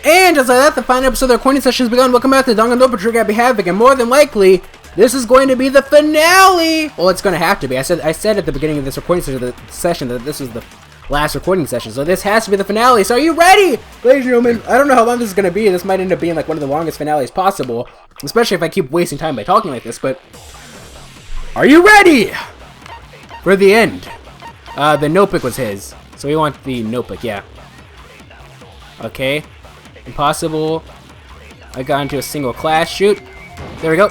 And just like that, the final episode of the recording session has begun. Welcome back to Danganronpa, Happy Havoc, and more than likely, this is going to be the finale! Well, it's going to have to be. I said at the beginning of this recording session that this was the last recording session, so this has to be the finale. So are you ready? Ladies and gentlemen, I don't know how long this is going to be. This might end up being like one of the longest finales possible, especially if I keep wasting time by talking like this, but are you ready for the end? The notebook was his, so we want the notebook, yeah. Okay. Impossible. I got into a single class. Shoot. There we go.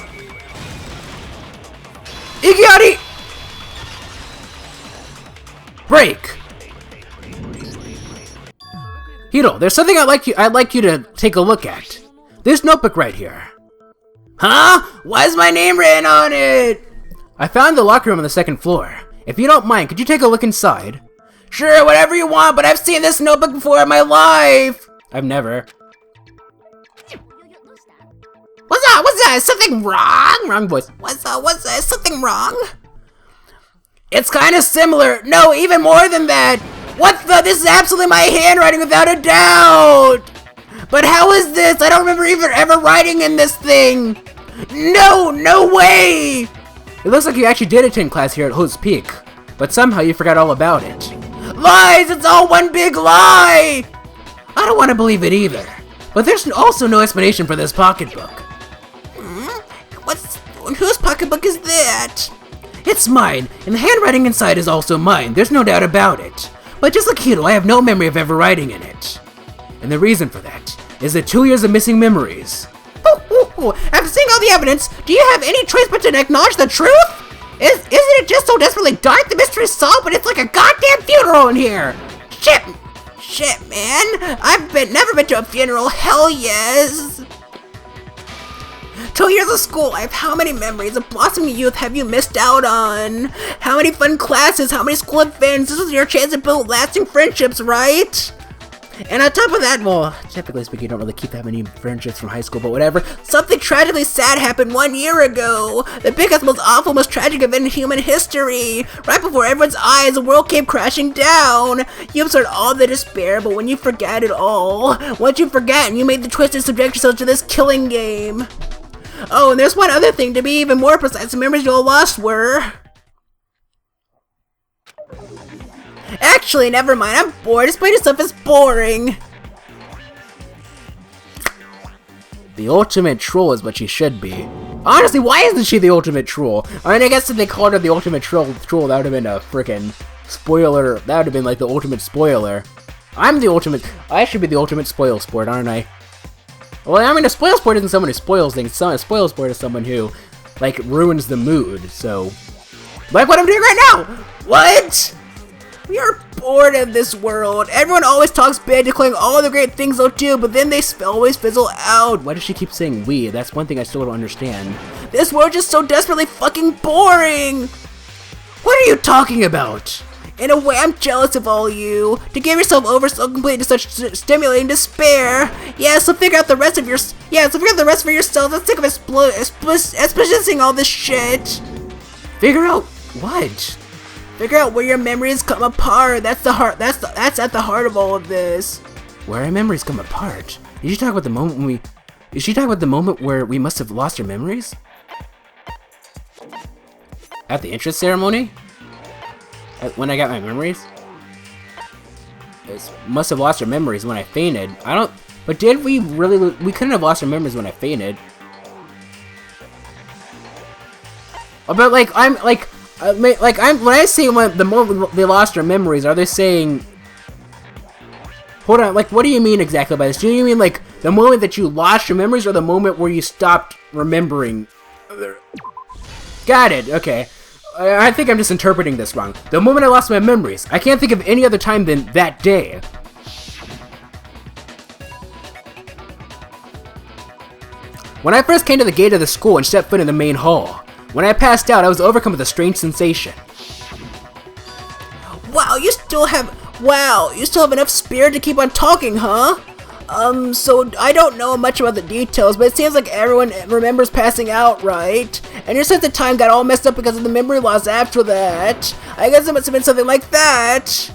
Ikiari! Break! Hiro, there's something I'd like you to take a look at. This notebook right here. Huh? Why is my name written on it? I found the locker room on the second floor. If you don't mind, could you take a look inside? Sure, whatever you want, but I've seen this notebook before in my life. I've never. What's that? Is something wrong? Wrong voice. What's that? Is something wrong? It's kind of similar. No, even more than that. What the? This is absolutely my handwriting without a doubt. But how is this? I don't remember even ever writing in this thing. No way. It looks like you actually did attend class here at Ho's Peak, but somehow you forgot all about it. Lies! It's all one big lie! I don't want to believe it either. But there's also no explanation for this pocketbook. Whose pocketbook is that? It's mine, and the handwriting inside is also mine. There's no doubt about it. But just like Hiro, I have no memory of ever writing in it. And the reason for that is the 2 years of missing memories. After seeing all the evidence, do you have any choice but to acknowledge the truth? Isn't it just so desperately dark the mystery is solved, but it's like a goddamn funeral in here? Shit, man. I've never been to a funeral. Hell yes. 2 years of school life. How many memories of blossoming youth have you missed out on? How many fun classes? How many school events? This is your chance to build lasting friendships, right? And on top of that, well, typically speaking, you don't really keep that many friendships from high school, but whatever. Something tragically sad happened 1 year ago. The biggest, most awful, most tragic event in human history. Right before everyone's eyes, the world came crashing down. You absorbed all the despair, but when you forgot it all, once you've forgotten, you made the choice to subject yourself to this killing game. Oh, and there's one other thing, to be even more precise, the memories you all lost were... Actually, never mind, I'm bored. Explaining stuff is boring. The ultimate troll is what she should be. Honestly, why isn't she the ultimate troll? I mean, I guess if they called her the ultimate troll, that would have been a freaking spoiler. That would have been like the ultimate spoiler. I should be the ultimate spoil sport, aren't I? Well, I mean, a spoil sport isn't someone who spoils things. A spoil sport is someone who, like, ruins the mood, so... Like what I'm doing right now! What? We are bored of this world. Everyone always talks bad, declaring all the great things they'll do, but then they always fizzle out. Why does she keep saying we? That's one thing I still don't understand. This world is just so desperately fucking boring! What are you talking about? In a way, I'm jealous of all you. To give yourself over so completely to such stimulating despair. Yeah, so figure out the rest of for yourself. I'm sick of experiencing all this shit. Figure out what? Figure out where your memories come apart. That's at the heart of all of this. Where our memories come apart? Did you talk about the moment Is she talking about the moment where we must have lost our memories? At the entrance ceremony? When I got my memories? Must have lost our memories when I fainted. But did we really? We couldn't have lost our memories when I fainted. But like, when I say the moment they lost their memories, are they saying? Hold on, like, what do you mean exactly by this? Do you mean like the moment that you lost your memories, or the moment where you stopped remembering? Got it. Okay. I think I'm just interpreting this wrong. The moment I lost my memories, I can't think of any other time than that day. When I first came to the gate of the school and stepped foot in the main hall, when I passed out, I was overcome with a strange sensation. Wow, you still have enough spirit to keep on talking, huh? So I don't know much about the details, but it seems like everyone remembers passing out, right? And your sense of time got all messed up because of the memory loss after that. I guess it must have been something like that.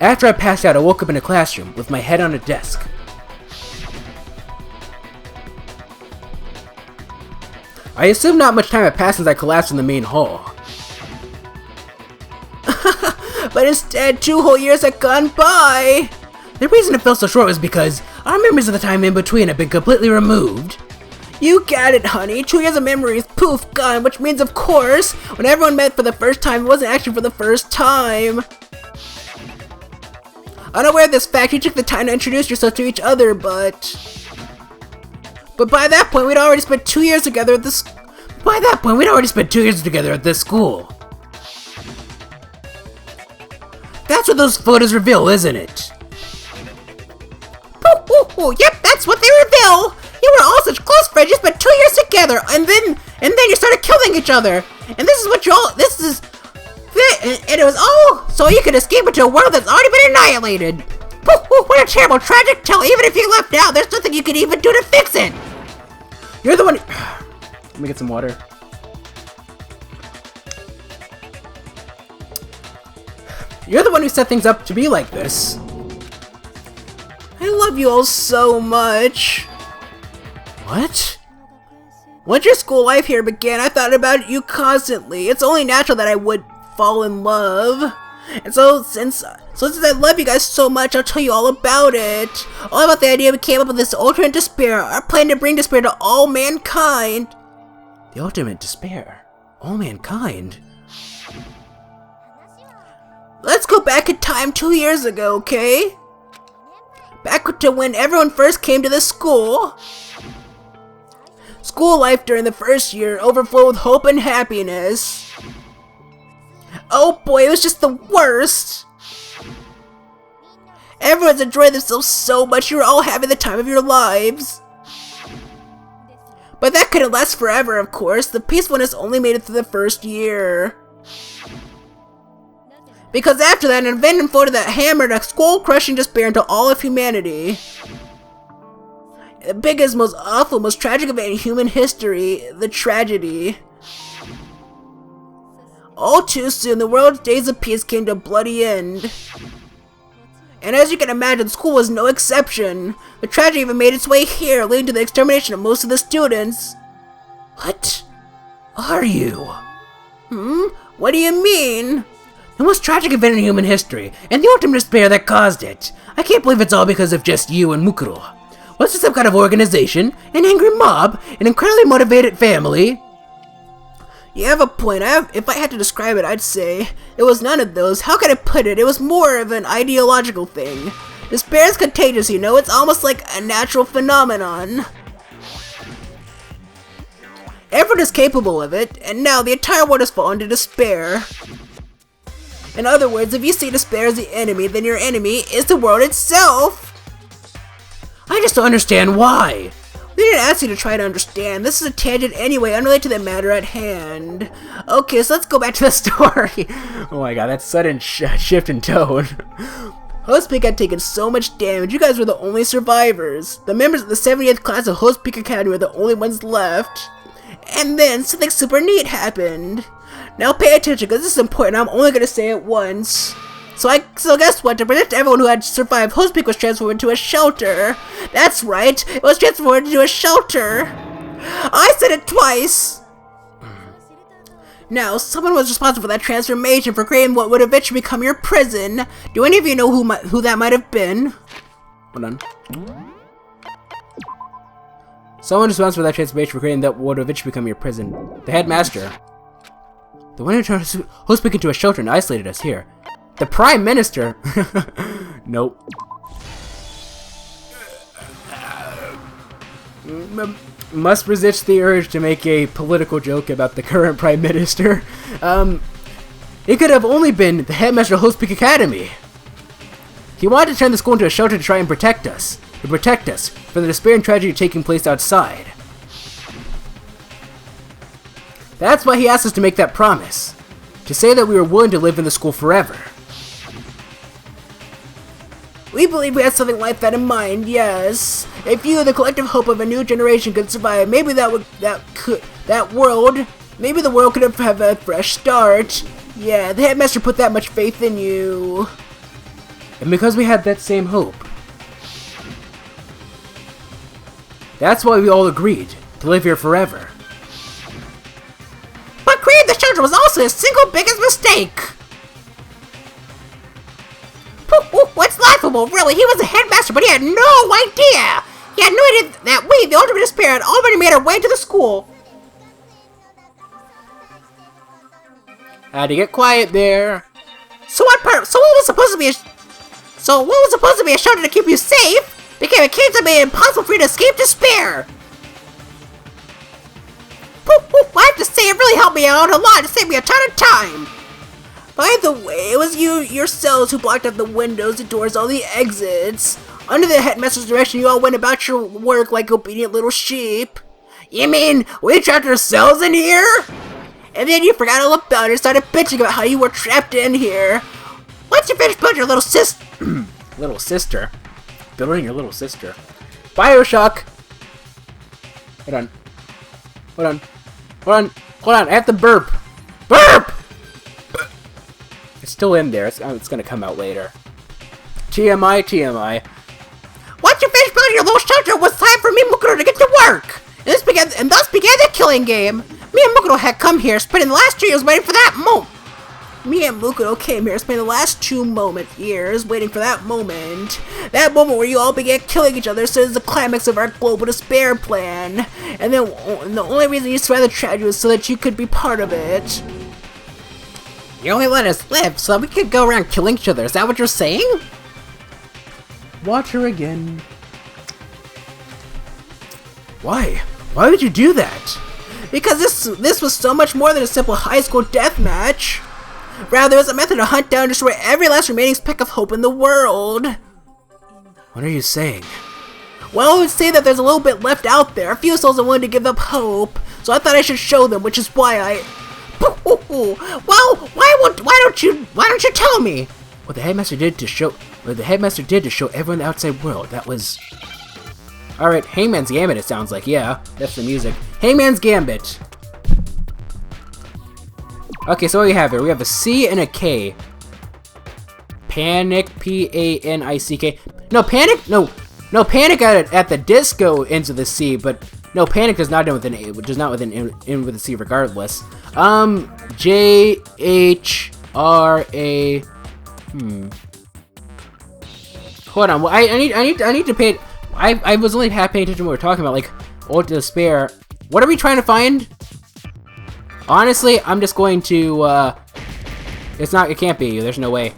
After I passed out, I woke up in a classroom with my head on a desk. I assume not much time had passed since I collapsed in the main hall. But instead, 2 whole years had gone by! The reason it felt so short was because our memories of the time in between had been completely removed. You got it, honey. 2 years of memories, poof, gone, which means, of course, when everyone met for the first time, it wasn't actually for the first time. Unaware of this fact, you took the time to introduce yourself to each other, but by that point, we'd already spent 2 years together at this. By that point, we'd already spent 2 years together at this school. That's what those photos reveal, isn't it? Yep, that's what they reveal. You were all such close friends. You spent 2 years together, and then you started killing each other. And this is what you all. This is. And it was all so you could escape into a world that's already been annihilated. What a terrible, tragic tale. Even if you left now, there's nothing you can even do to fix it. You're the one. Let me get some water. You're the one who set things up to be like this. I love you all so much. What? Once your school life here began, I thought about you constantly. It's only natural that I would fall in love. And so since I love you guys so much, I'll tell you all about it. All about the idea we came up with this ultimate despair. Our plan to bring despair to all mankind. The ultimate despair? All mankind? Let's go back in time 2 years ago, okay? Back to when everyone first came to this school. School life during the first year overflowed with hope and happiness. Oh boy, it was just the worst. Everyone's enjoying themselves so much. You were all having the time of your lives. But that couldn't last forever, of course. The peacefulness only made it through the first year. Because after that, an event unfolded that hammered a skull-crushing despair into all of humanity. The biggest, most awful, most tragic event in human history, the tragedy. All too soon, the world's days of peace came to a bloody end. And as you can imagine, school was no exception. The tragedy even made its way here, leading to the extermination of most of the students. What are you? What do you mean? The most tragic event in human history, and the ultimate despair that caused it. I can't believe it's all because of just you and Mukuro. Was this some kind of organization? An angry mob? An incredibly motivated family? You have a point. If I had to describe it, I'd say it was none of those. How can I put it? It was more of an ideological thing. Despair is contagious, you know. It's almost like a natural phenomenon. Everyone is capable of it, and now the entire world has fallen to despair. In other words, if you see despair as the enemy, then your enemy is the world itself. I just don't understand why. We didn't ask you to try to understand. This is a tangent anyway, unrelated to the matter at hand. Okay, so let's go back to the story. Oh my god, that sudden shift in tone. Host Peak had taken so much damage. You guys were the only survivors. The members of the 70th class of Host Peak Academy were the only ones left. And then something super neat happened. Now pay attention, because this is important. I'm only going to say it once. So guess what? To protect everyone who had survived, Host Peak was transformed into a shelter. That's right, it was transformed into a shelter. I said it twice. Now, someone was responsible for that transformation, for creating what would eventually become your prison. Do any of you know who that might have been? Hold on. Someone responsible for that transformation, for creating that would eventually become your prison. The headmaster. The one who turned Host Peak into a shelter and isolated us here. The Prime Minister? Nope. Must resist the urge to make a political joke about the current Prime Minister. It could have only been the headmaster of Host Peak Academy. He wanted to turn the school into a shelter to try and protect us. To protect us from the despair and tragedy taking place outside. That's why he asked us to make that promise. To say that we were willing to live in the school forever. We believe we had something like that in mind, yes. If you, the collective hope of a new generation, could survive, maybe the world could have a fresh start. Yeah, the headmaster put that much faith in you. And because we had that same hope, that's why we all agreed to live here forever. actually the single biggest mistake. What's laughable, really? He was the headmaster, but he had no idea. He had no idea that we, the Ultimate Despair, had already made our way to the school. Had to get quiet there. So what was supposed to be a shelter to keep you safe became a cage that made it impossible for you to escape despair. I have to say, it really helped me out a lot to save me a ton of time. By the way, it was you yourselves who blocked out the windows, the doors, all the exits. Under the headmaster's direction, you all went about your work like obedient little sheep. You mean we trapped ourselves in here? And then you forgot all about it and started bitching about how you were trapped in here. Once you finished building your little little sister. Building your little sister. Bioshock! Hold on, I have to burp! Burp! It's still in there, it's gonna come out later. TMI. Once you finished building your little shelter, it was time for me and Makoto to get to work! And thus began the killing game! Me and Makoto had come here, spending the last 2 years waiting for that moment! Me and Makoto came here, spending the last 2 years waiting for that moment. That moment where you all began killing each other, so it's the climax of our global despair plan. And the only reason you survived the tragedy was so that you could be part of it. You only let us live so we could go around killing each other, is that what you're saying? Watch her again. Why? Why would you do that? Because this was so much more than a simple high school deathmatch. Rather, it was a method to hunt down and destroy every last remaining speck of hope in the world. What are you saying? Well, I would say that there's a little bit left out there. A few souls are willing to give up hope, so I thought I should show them, which is why I... Well, why don't you tell me? What the headmaster did to show everyone the outside world, that was... Alright, Hangman's Gambit it sounds like, yeah. That's the music. Hangman's Gambit! Okay, so what do we have here? We have a C and a K. Panic, P-A-N-I-C-K. No, Panic, no, Panic at the disco ends with a C, but no, Panic does not end with an A, which is not with an end with a C regardless. J-H-R-A, Hold on, well, I need to pay, I was only half paying attention to what we're talking about, like, Ode to Despair. What are we trying to find? Honestly, I'm just going to, it can't be you, there's no way.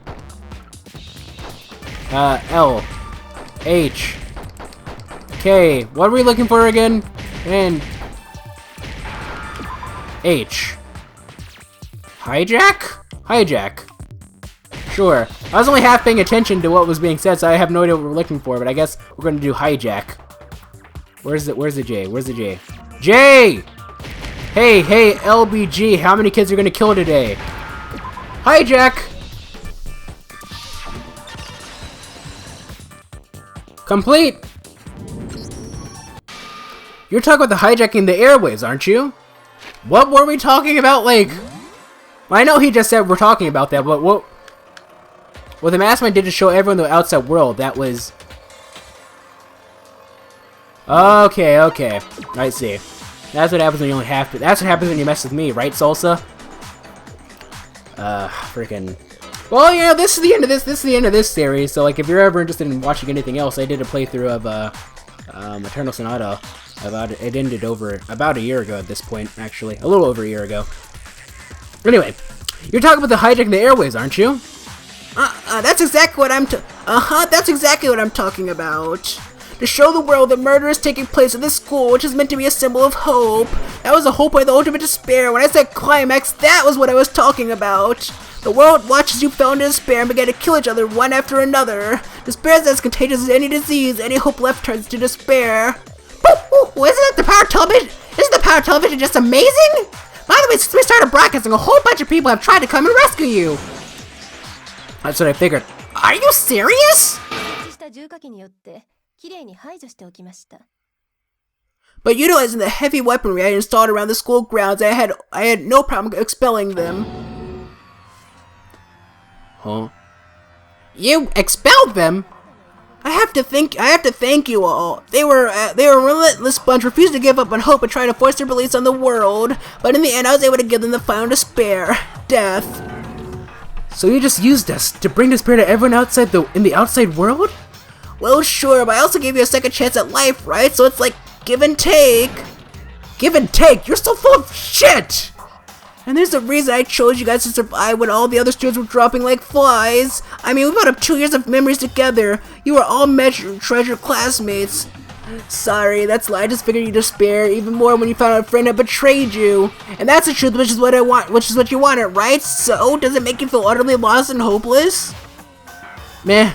L. H. K. What are we looking for again? And... H. Hijack? Sure. I was only half paying attention to what was being said, so I have no idea what we're looking for, but I guess we're going to do hijack. Where's the J? J! Hey, LBG, how many kids are gonna kill today? Hijack! Complete! You're talking about the hijacking the airwaves, aren't you? What were we talking about, like... I know he just said we're talking about that, but what the Mastermind did to show everyone the outside world, that was... Okay. I see. That's what happens when you only have to. That's what happens when you mess with me, right, Salsa? Freaking. Well, yeah, this is the end of this. This is the end of this series. So, like, if you're ever interested in watching anything else, I did a playthrough of Eternal Sonata. It ended over about a year ago at this point, actually, a little over a year ago. Anyway, you're talking about the hijacking the airways, aren't you? That's exactly what that's exactly what I'm talking about. To show the world that murder is taking place at this school, which is meant to be a symbol of hope. That was the whole point of the Ultimate Despair. When I said climax, that was what I was talking about. The world watched as you fell into despair and began to kill each other one after another. Despair is as contagious as any disease. Any hope left turns to despair. Isn't the power of television? Isn't the power of television just amazing? By the way, since we started broadcasting, a whole bunch of people have tried to come and rescue you. That's what I figured. Are you serious? But utilizing the heavy weaponry I installed around the school grounds, I had no problem expelling them. Huh? You expelled them? I have to thank you all. They were a relentless bunch, refused to give up on hope and trying to force their beliefs on the world. But in the end, I was able to give them the final despair, death. So you just used us to bring despair to everyone in the outside world? Well, sure, but I also gave you a second chance at life, right? So it's like give and take. Give and take? You're so full of shit! And there's a reason I chose you guys to survive when all the other students were dropping like flies. I mean, we put up 2 years of memories together. You were all treasure classmates. Sorry, that's lie. I just figured you'd despair even more when you found out a friend had betrayed you. And that's the truth, which is what I want, which is what you wanted, right? So, does it make you feel utterly lost and hopeless? Meh.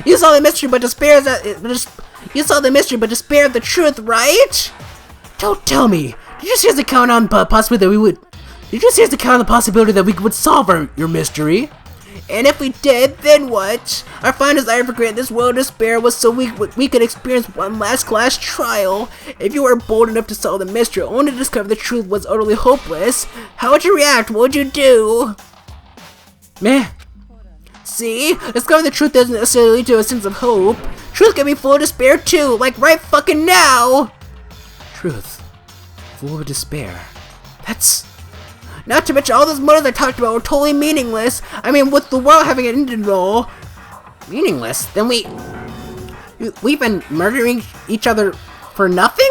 You saw the mystery, but despair of the truth, right? Don't tell me. Did you seriously count on the possibility that we would solve your mystery? And if we did, then what? Our final desire for creating this world of despair was so we could experience one last class trial. If you were bold enough to solve the mystery, only to discover the truth was utterly hopeless, how would you react? What would you do? Meh. See? Discovering the truth doesn't necessarily lead to a sense of hope. Truth can be full of despair too, like right fucking now! Truth. Full of despair. That's... Not to mention all those motives I talked about were totally meaningless. I mean, with the world having an end and all. Meaningless? Then we've been murdering each other for nothing?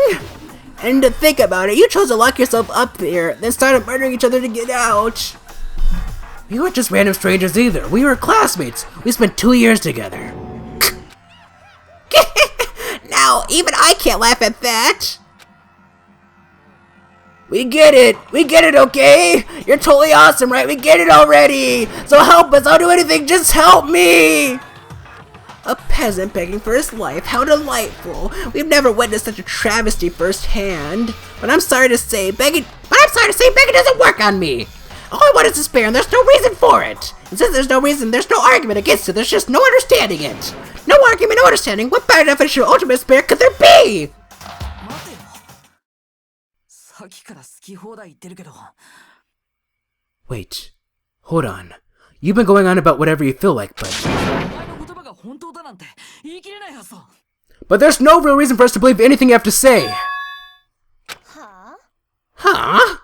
And to think about it, you chose to lock yourself up there, then started murdering each other to get out. We weren't just random strangers either. We were classmates. We spent 2 years together. Now, even I can't laugh at that. We get it, okay? You're totally awesome, right? We get it already! So help us, I'll do anything, just help me! A peasant begging for his life, how delightful! We've never witnessed such a travesty firsthand. But I'm sorry to say, begging doesn't work on me! All I want is despair, and there's no reason for it! And since there's no reason, there's no argument against it, there's just no understanding it! No argument, no understanding, what better definition of ultimate despair could there be? Wait, hold on. You've been going on about whatever you feel like, but there's no real reason for us to believe anything you have to say. Huh?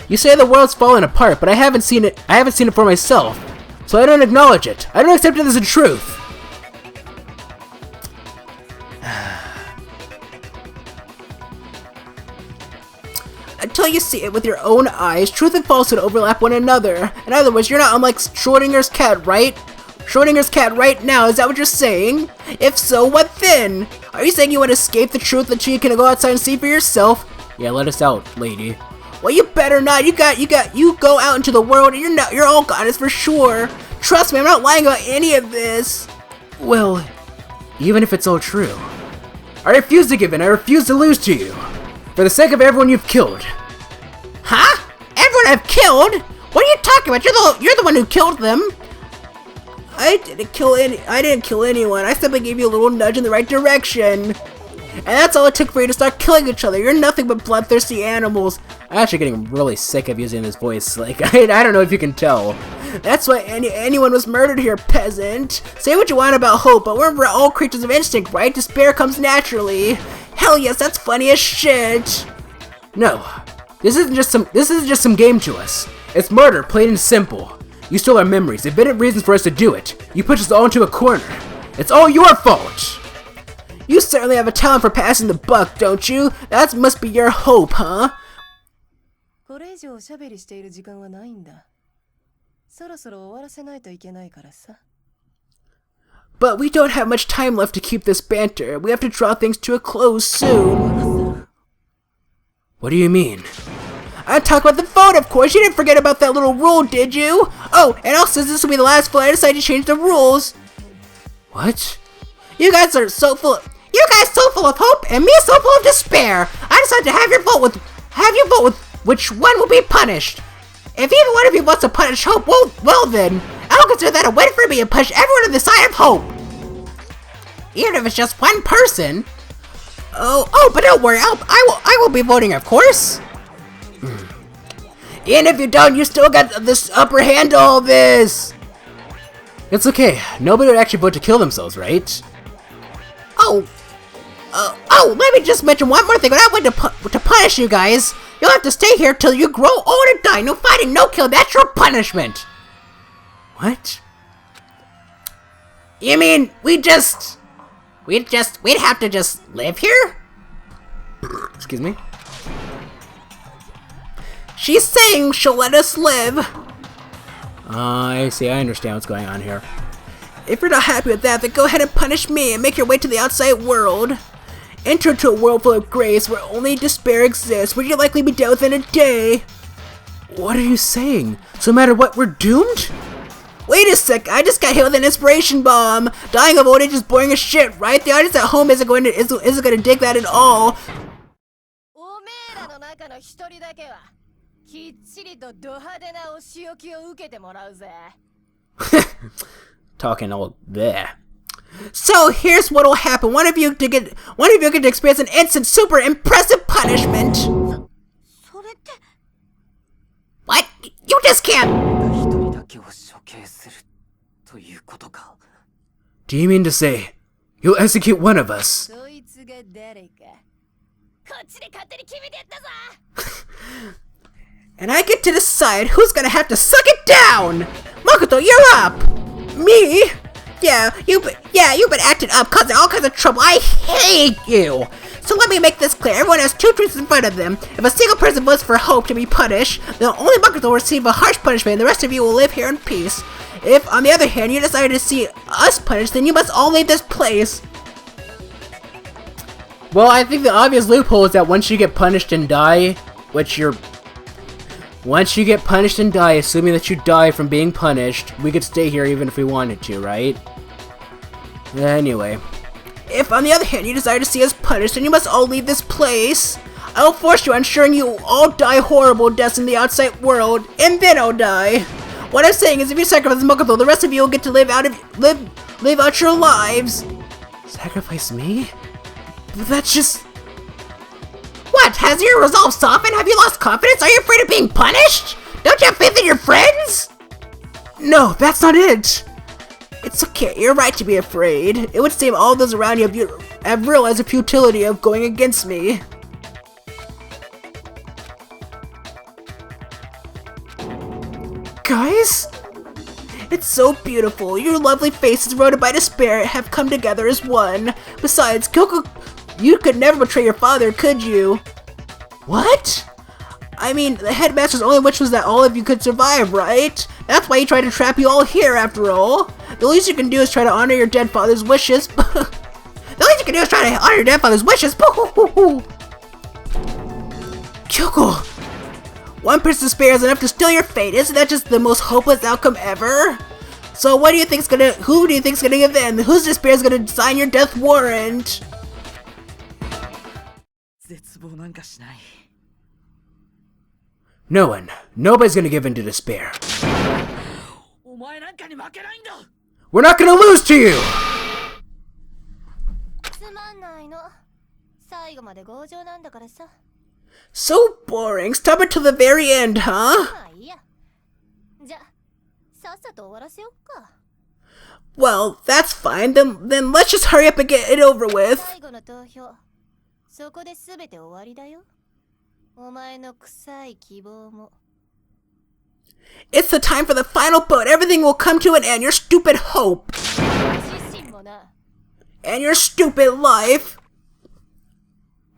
You say the world's falling apart, but I haven't seen it for myself. So I don't acknowledge it. I don't accept it as a truth. Until you see it with your own eyes, truth and falsehood overlap one another. In other words, you're not unlike Schrodinger's cat, right? Schrodinger's cat right now, is that what you're saying? If so, what then? Are you saying you want to escape the truth until you can go outside and see for yourself? Yeah, let us out, lady. Well, you better not. You go out into the world and you're all goddess for sure. Trust me, I'm not lying about any of this. Well, even if it's all true, I refuse to give in. I refuse to lose to you. For the sake of everyone you've killed. Huh? Everyone I've killed? What are you talking about? You're the one who killed them. I didn't kill anyone. I simply gave you a little nudge in the right direction. And that's all it took for you to start killing each other. You're nothing but bloodthirsty animals. I'm actually getting really sick of using this voice. Like, I don't know if you can tell. That's why anyone was murdered here, peasant. Say what you want about hope, but we're all creatures of instinct, right? Despair comes naturally. Hell yes, that's funny as shit. No, this isn't just some game to us. It's murder, plain and simple. You stole our memories, evident reasons for us to do it. You pushed us all into a corner. It's all your fault. You certainly have a talent for passing the buck, don't you? That must be your hope, huh? But we don't have much time left to keep this banter. We have to draw things to a close soon. What do you mean? I talk about the vote, of course. You didn't forget about that little rule, did you? Oh, and also, since this will be the last vote, I decided to change the rules. What? You guys so full of hope, and me so full of despair. I decided to have you vote with which one will be punished. If either one of you wants to punish hope, well then, I don't consider that a win for me and push everyone on the side of hope. Even if it's just one person. Oh, but don't worry, I will be voting, of course. And if you don't, you still got this upper hand to all this. It's okay. Nobody would actually vote to kill themselves, right? Let me just mention one more thing. We're not going to punish you guys. You'll have to stay here till you grow old and die. No fighting, no kill. That's your punishment. What? You mean we'd have to just live here? Excuse me. She's saying she'll let us live. I see. I understand what's going on here. If you're not happy with that, then go ahead and punish me and make your way to the outside world. Enter into a world full of grace where only despair exists, where you'll likely be dead within a day. What are you saying? So no matter what, we're doomed? Wait a sec, I just got hit with an inspiration bomb. Dying of old age is boring as shit, right? The audience at home isn't going to dig that at all. Talking all there. So here's what'll happen. One of you get to experience an instant, super impressive punishment. What? You just can't. Do you mean to say you'll execute one of us? And I get to decide who's gonna have to suck it down. Makoto, you're up. Me? Yeah, you've been acting up, causing all kinds of trouble. I hate you! So let me make this clear. Everyone has two choices in front of them. If a single person votes for Hope to be punished, then only Makoto will receive a harsh punishment and the rest of you will live here in peace. If, on the other hand, you decide to see us punished, then you must all leave this place. Well, I think the obvious loophole is that once you get punished and die, once you get punished and die, assuming that you die from being punished, we could stay here even if we wanted to, right? Anyway. If, on the other hand, you desire to see us punished, then you must all leave this place. I will force you, ensuring you all die horrible deaths in the outside world, and then I'll die. What I'm saying is, if you sacrifice Makoto, the rest of you will get to live out your lives. Sacrifice me? That's just... What? Has your resolve softened? Have you lost confidence? Are you afraid of being punished? Don't you have faith in your friends? No, that's not it. It's okay, you're right to be afraid. It would seem all those around you have realized the futility of going against me. Guys? It's so beautiful. Your lovely faces, eroded by despair, have come together as one. Besides, Kyoko, you could never betray your father, could you? What? I mean, the headmaster's only wish was that all of you could survive, right? That's why he tried to trap you all here, after all. The least you can do is try to honor your dead father's wishes. The least you can do is try to honor your dead father's wishes. Kyoko! One person's despair is enough to steal your fate. Isn't that just the most hopeless outcome ever? So who do you think's gonna give in? Whose despair is gonna sign your death warrant? No one. Nobody's gonna give in to despair. We're not gonna lose to you! So boring. Stop it till the very end, huh? Well, that's fine. Then let's just hurry up and get it over with. It's the time for the final vote. Everything will come to an end. Your stupid hope. And your stupid life.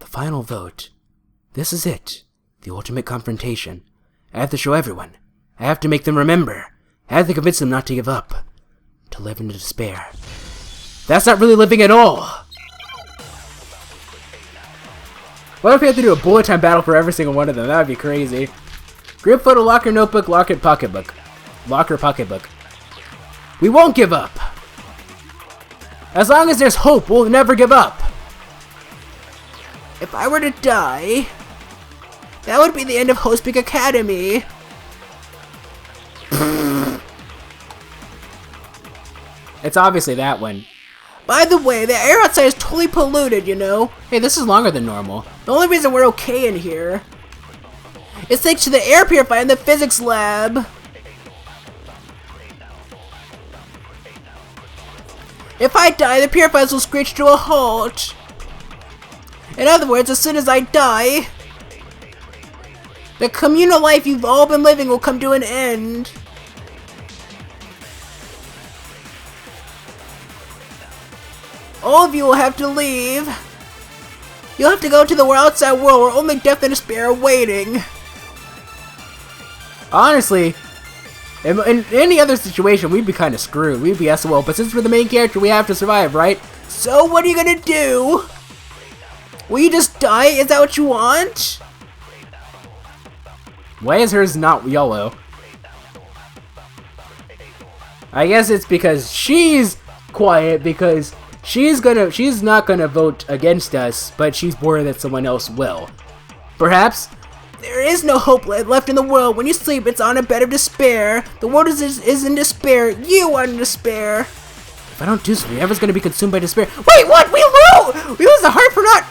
The final vote. This is it. The ultimate confrontation. I have to show everyone. I have to make them remember. I have to convince them not to give up. To live in despair. That's not really living at all. What if we have to do a bullet time battle for every single one of them? That would be crazy. Group photo, locker, notebook, locker, pocketbook. Locker, pocketbook. We won't give up. As long as there's hope, we'll never give up. If I were to die, that would be the end of Hope's Academy. It's obviously that one. By the way, the air outside is totally polluted, you know? Hey, this is longer than normal. The only reason we're okay in here is thanks to the air purifier in the physics lab. If I die, the purifiers will screech to a halt. In other words, as soon as I die, the communal life you've all been living will come to an end. All of you will have to leave. You'll have to go to the outside world where only death and despair are waiting. Honestly, in any other situation, we'd be kind of screwed. We'd be SOL, but since we're the main character, we have to survive, right? So what are you gonna do? Will you just die? Is that what you want? Why is hers not yellow? I guess it's because she's quiet because she's not gonna vote against us, but she's worried that someone else will. Perhaps? There is no hope left in the world. When you sleep, it's on a bed of despair. The world is in despair. You are in despair. If I don't do so, everyone's gonna be consumed by despair. Wait, what? We lose the heart for not...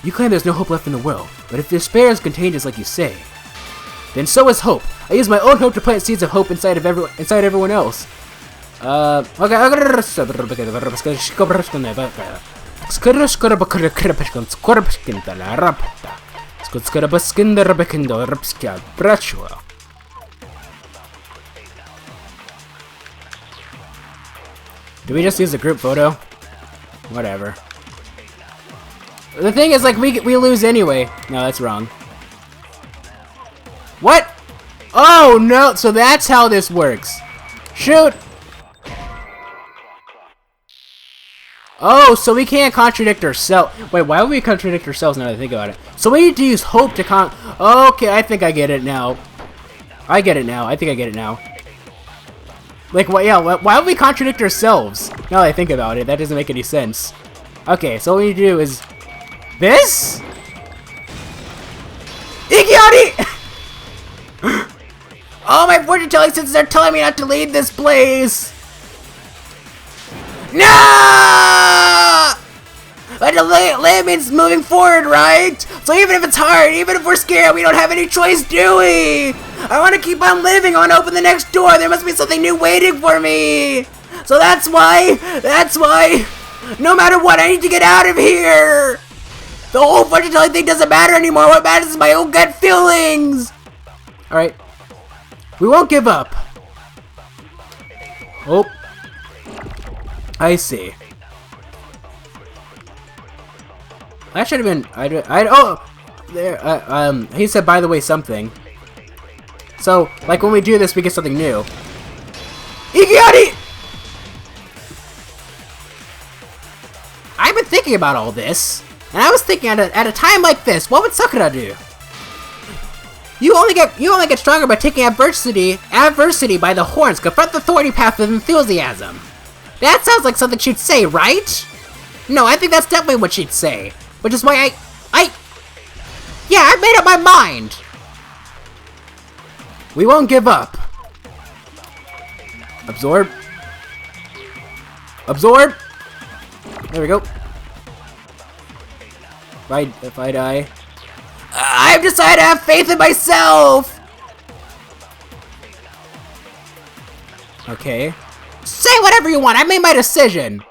You claim there's no hope left in the world, but if despair is contagious like you say, then so is hope. I use my own hope to plant seeds of hope inside everyone else. Okay. Do we just use the group photo? Whatever. The thing is, like, we lose anyway. No, that's wrong. What? Oh, no. So that's how this works. Shoot. Oh, so we can't contradict ourselves. Wait, why would we contradict ourselves now that I think about it? So we need to use hope to Okay, I think I get it now. I think I get it now. Like, what? Yeah, why would we contradict ourselves? Now that I think about it, that doesn't make any sense. Okay, so what we need to do is... This? Ikiari! Oh, my fortune telling senses are telling me not to leave this place! No! But to live means moving forward, right? So even if it's hard, even if we're scared, we don't have any choice, do we? I want to keep on living. I want to open the next door. There must be something new waiting for me. So that's why, no matter what, I need to get out of here. The whole fortune telling thing doesn't matter anymore. What matters is my own gut feelings. Alright. We won't give up. Oh. I see. That should have been. Oh, there. He said, by the way, something. So, like when we do this, we get something new. Ikiari! I've been thinking about all this, and I was thinking at a time like this, what would Sakura do? You only get stronger by taking adversity by the horns. Confront the thorny path with enthusiasm. That sounds like something she'd say, right? No, I think that's definitely what she'd say. Which is why yeah, I made up my mind! We won't give up. Absorb. Absorb! There we go. If I die... I've decided to have faith in myself! Okay. Say whatever you want, I made my decision!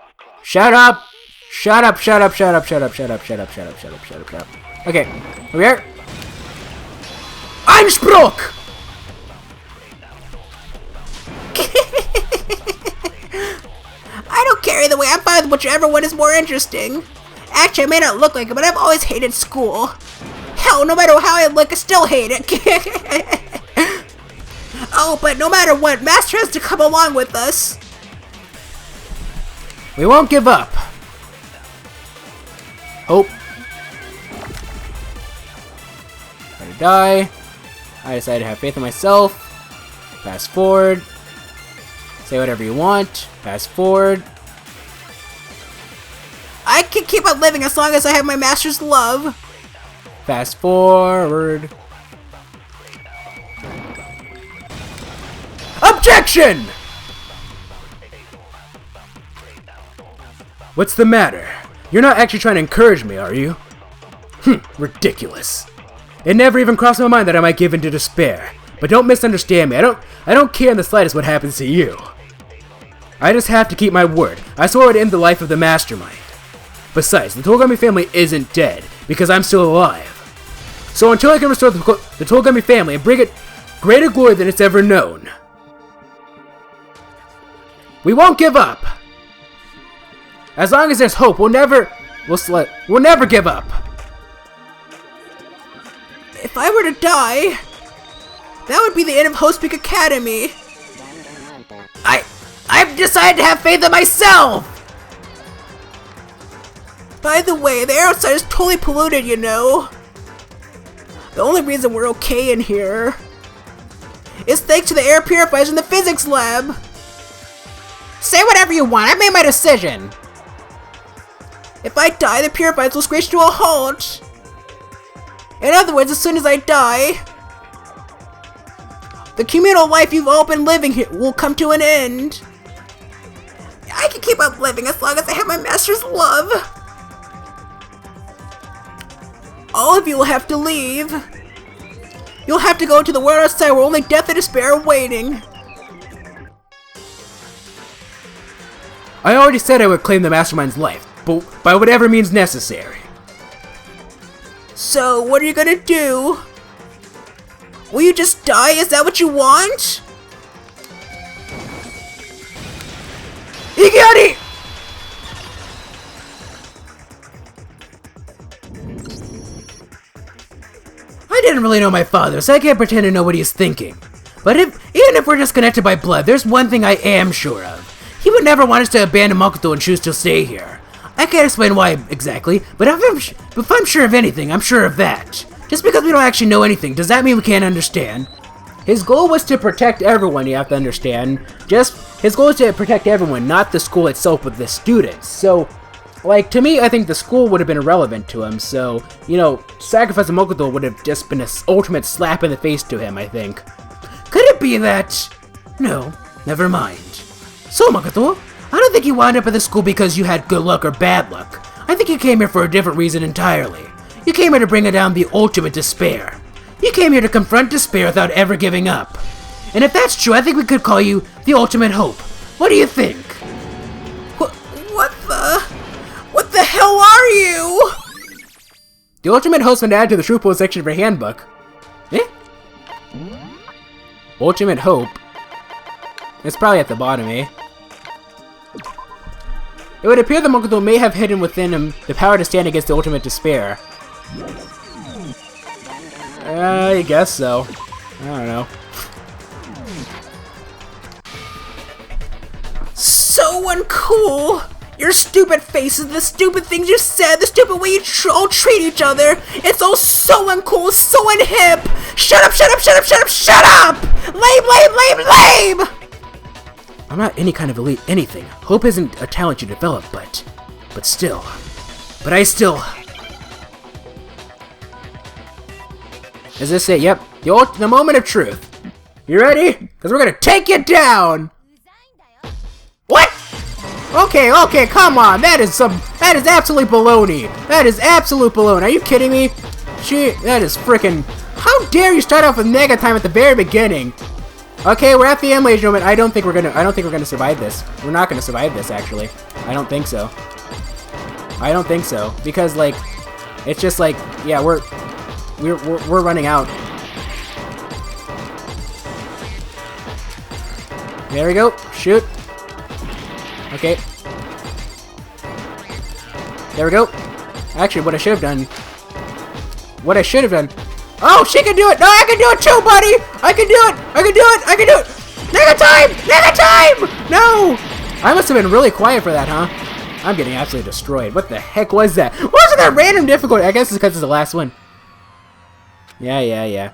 Shut up! Shut up, shut up, shut up, shut up, shut up, shut up, shut up, shut up, shut up, shut up. Okay, here we are. Einspruch! I don't care either way, I'm fine with whichever one is more interesting. Actually, I may not look like it, but I've always hated school. Hell, no matter how I look, I still hate it. Oh, but no matter what, Master has to come along with us. We won't give up. Hope. Try to die. I decided to have faith in myself. Fast forward. Say whatever you want. Fast forward. I can keep on living as long as I have my master's love. Fast forward. Objection! What's the matter? You're not actually trying to encourage me, are you? Ridiculous. It never even crossed my mind that I might give in to despair. But don't misunderstand me. I don't care in the slightest what happens to you. I just have to keep my word. I swore I'd end the life of the mastermind. Besides, the Togami family isn't dead, because I'm still alive. So until I can restore the Togami family and bring it greater glory than it's ever known, we won't give up. As long as there's hope, we'll never give up. If I were to die, that would be the end of Host Peak Academy. I've decided to have faith in myself! By the way, the air outside is totally polluted, you know. The only reason we're okay in here is thanks to the air purifiers in the physics lab. Say whatever you want, I made my decision. If I die, the purifiers will screech to a halt. In other words, as soon as I die, the communal life you've all been living here will come to an end. I can keep up living as long as I have my master's love. All of you will have to leave. You'll have to go to the world outside where only death and despair are waiting. I already said I would claim the mastermind's life, but by whatever means necessary. So, what are you gonna do? Will you just die? Is that what you want? Igari! I didn't really know my father, so I can't pretend to know what he's thinking. But even if we're just connected by blood, there's one thing I am sure of. He would never want us to abandon Makoto and choose to stay here. I can't explain why exactly, but if I'm sure of anything, I'm sure of that. Just because we don't actually know anything, does that mean we can't understand? His goal was to protect everyone, you have to understand. His goal is to protect everyone, not the school itself, but the students. So, like, to me, I think the school would have been irrelevant to him, so, you know, sacrificing Makoto would have just been an ultimate slap in the face to him, I think. Could it be that... No, never mind. So, Makoto, I don't think you wound up at this school because you had good luck or bad luck. I think you came here for a different reason entirely. You came here to bring down the ultimate despair. You came here to confront despair without ever giving up. And if that's true, I think we could call you the ultimate hope. What do you think? What the hell are you? The ultimate host been added to the Truthful section of your handbook. Eh? Ultimate hope? It's probably at the bottom, eh? It would appear that Makoto may have hidden within him the power to stand against the ultimate despair. I guess so. I don't know. So uncool! Your stupid faces, the stupid things you said, the stupid way you all treat each other, it's all so uncool, so unhip! Shut up, shut up, shut up, shut up, shut up! Lame! I'm not any kind of elite anything. Hope isn't a talent you develop, but I still... Is this it? Yep. The moment of truth. You ready? Because we're gonna take you down! What? Okay, come on. That is absolute baloney. That is absolute baloney. Are you kidding me? That is freaking... How dare you start off with mega time at the very beginning? Okay, we're at the end, ladies and gentlemen. I don't think we're gonna survive this. We're not gonna survive this, actually. I don't think so. Because, like, it's just like, yeah, we're running out. There we go. Shoot. Okay. There we go. Actually, what I should have done... Oh, she can do it! No, I can do it too, buddy! I can do it! Nega time! No! I must have been really quiet for that, huh? I'm getting absolutely destroyed. What the heck was that? Wasn't that random difficult? I guess it's because it's the last one. Yeah.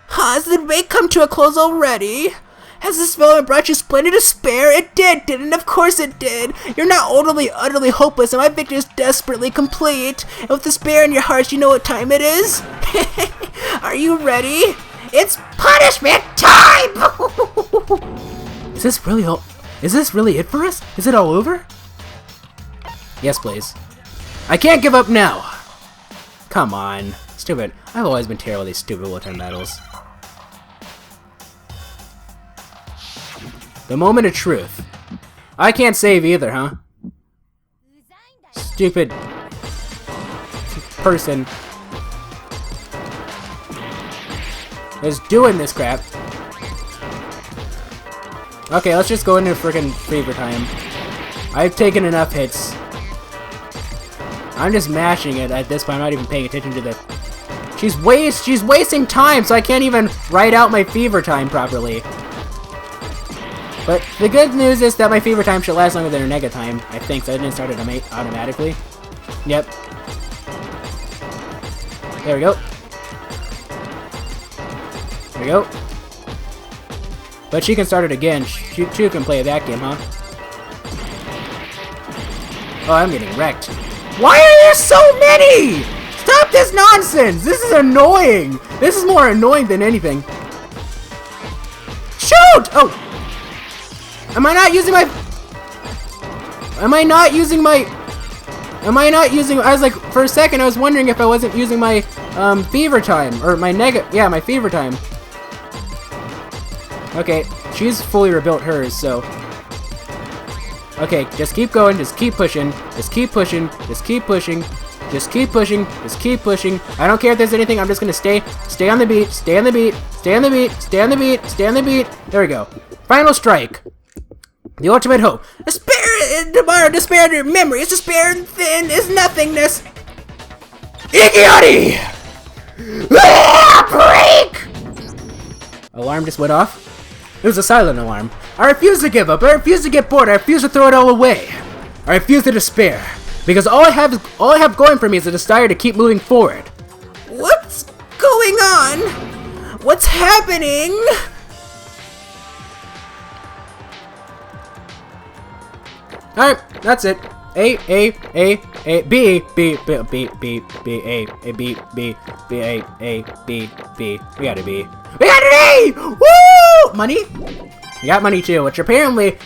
Has the debate come to a close already? Has this development brought you splendid despair? It didn't? Of course it did. You're not utterly hopeless, and my victory is desperately complete. And with despair in your hearts, you know what time it is? Are you ready? It's punishment time! Is this really it for us? Is it all over? Yes, please. I can't give up now! Come on. Stupid. I've always been terrible at these stupid Will-Time battles. The moment of truth. I can't save either, huh? Stupid person is doing this crap. Okay, let's just go into freaking fever time. I've taken enough hits. I'm just mashing it at this point. I'm not even paying attention to the... She's wasting time, so I can't even write out my fever time properly. But the good news is that my fever time should last longer than her nega time, I think, so I didn't start it automatically. Yep. There we go. There we go. But she can start it again. She can play that game, huh? Oh, I'm getting wrecked. Why are there so many? Stop this nonsense! This is annoying! This is more annoying than anything. Shoot! Oh! Am I not using my... I was like, for a second I was wondering if I wasn't using my fever time. Or my yeah, my fever time. Okay, she's fully rebuilt hers, so... Okay, just keep going, just keep pushing, just keep pushing, just keep pushing, just keep pushing, just keep pushing. I don't care if there's anything, I'm just gonna stay on the beat, stay on the beat, stay on the beat, stay on the beat, stay on the beat. There we go. Final strike. The ultimate hope. Despair, tomorrow, despair in your memories, despair then is nothingness. Ikiari! Break! Alarm just went off. It was a silent alarm. I refuse to give up. I refuse to get bored. I refuse to throw it all away. I refuse to despair. Because all I have going for me is a desire to keep moving forward. What's going on? What's happening? Alright, that's it. A, B, B, B, B, B, B, A, B, B, B, A, B, B. We got a B. We got an A! Woo! Money? We got money too, which apparently,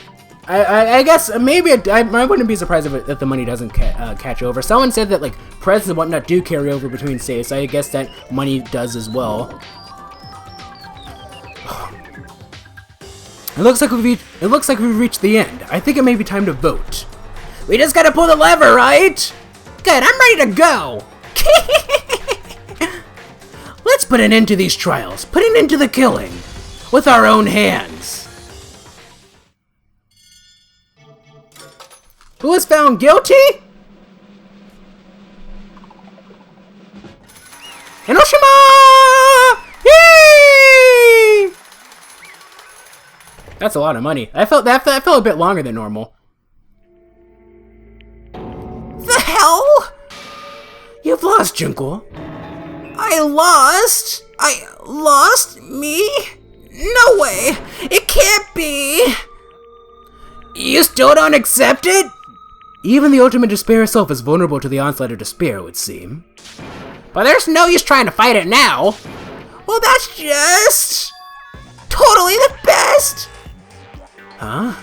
I guess, maybe, I wouldn't be surprised if the money doesn't catch over. Someone said that, like, presents and whatnot do carry over between saves, so I guess that money does as well. It looks like we've reached the end. I think it may be time to vote. We just gotta pull the lever, right? Good, I'm ready to go. Let's put an end to these trials. Put an end to the killing. With our own hands. Who was found guilty? Hiroshima! Yay! That's a lot of money. That felt a bit longer than normal. The hell? You've lost, Junko. I lost? Me? No way! It can't be! You still don't accept it? Even the ultimate despair itself is vulnerable to the onslaught of despair, it would seem. But there's no use trying to fight it now. Well, that's just... totally the best! Huh?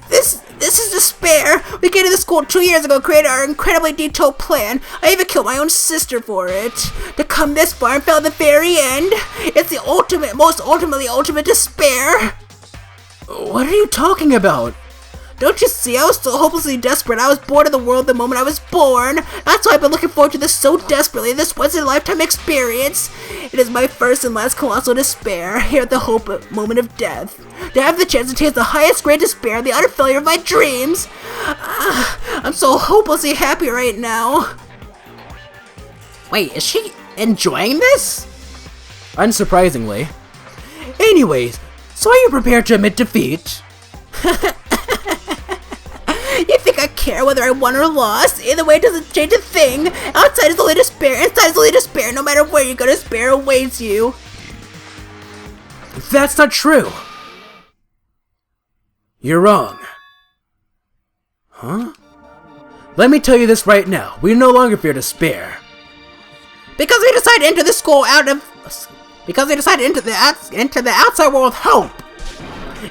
This is despair. We came to the school 2 years ago, created our incredibly detailed plan. I even killed my own sister for it. To come this far and fail at the very end. It's the ultimate despair. What are you talking about? Don't you see? I was so hopelessly desperate. I was bored of the world the moment I was born. That's why I've been looking forward to this so desperately. This once-in-a-lifetime experience. It is my first and last colossal despair, here at the hope moment of death. To have the chance to taste the highest grade despair, the utter failure of my dreams. I'm so hopelessly happy right now. Wait, is she enjoying this? Unsurprisingly. Anyways, so are you prepared to admit defeat? You think I care whether I won or lost? Either way, it doesn't change a thing. Outside is only despair, inside is only despair. No matter where you go, despair awaits you. That's not true. You're wrong. Huh? Let me tell you this right now. We no longer fear despair. Because we decided to enter the school because we decided to enter the outside world with hope.